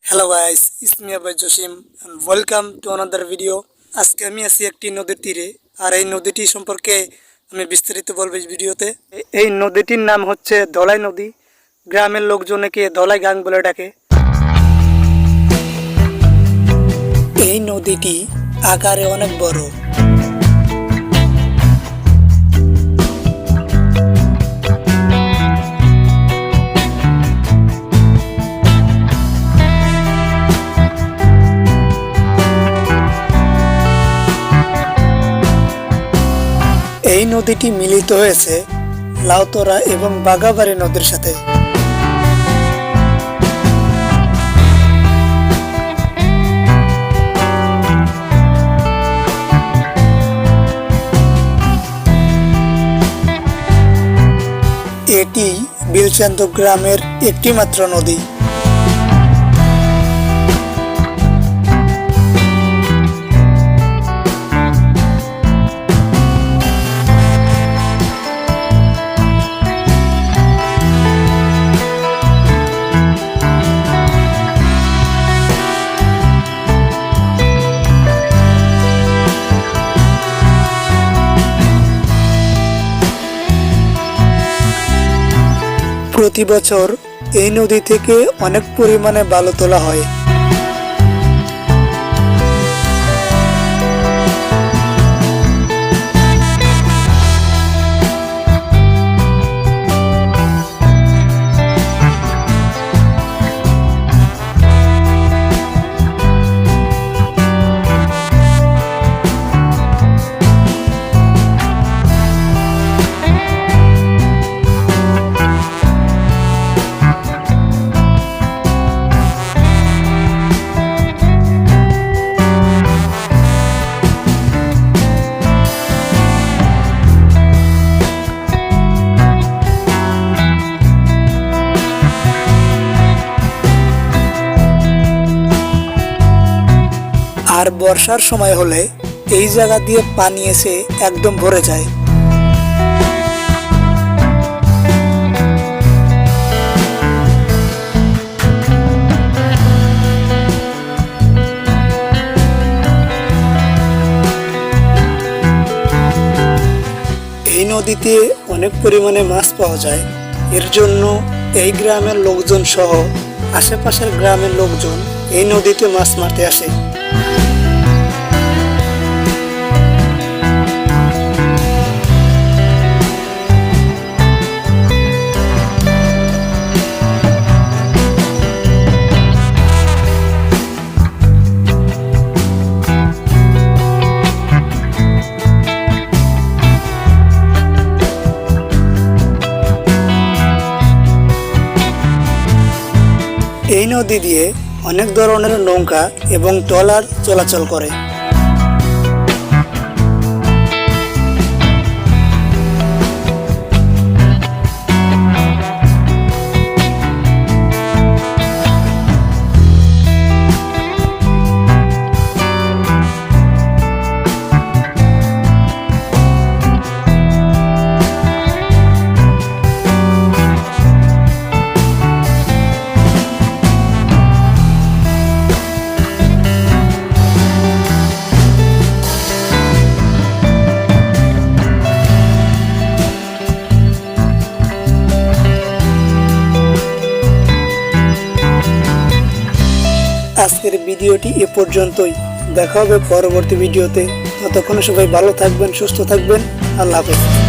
Hello guys, it's me Abai Jasim and welcome to another video। আজকে আমি আছি একটি নদীর তীরে, আর এই নদীটি সম্পর্কে আমি বিস্তারিত বলবো এই ভিডিওতে। এই নদীটির নাম হচ্ছে ধলাই নদী। গ্রামের লোকজন একে ধলাই গাং বলে ডাকে। এই নদীটি আকারে অনেক বড়। এই নদীটি মিলিত হয়েছে লাউতরা এবং বাগাবাড়ি নদীর সাথে। এটি বিলচান্দ গ্রামের একটি মাত্র নদী। প্রতি বছর এই নদী থেকে অনেক পরিমাণে বালু তোলা হয়। আর বর্ষার সময় হলে এই জায়গা দিয়ে পানি এসে একদম ভরে যায়। এই নদীতে অনেক পরিমাণে মাছ পাওয়া যায়। এর জন্য এই গ্রামের লোকজন সহ আশেপাশের গ্রামের লোকজন এই নদীতে মাছ মারতে আসে। এই নদী দিয়ে অনেক ধরনের নৌকা এবং ট্রলার চলাচল করে। আজকের ভিডিওটি এ পর্যন্তই। দেখা হবে পরবর্তী ভিডিওতে। ততক্ষণ সবাই ভালো থাকবেন, সুস্থ থাকবেন। আল্লাহ হাফেজ।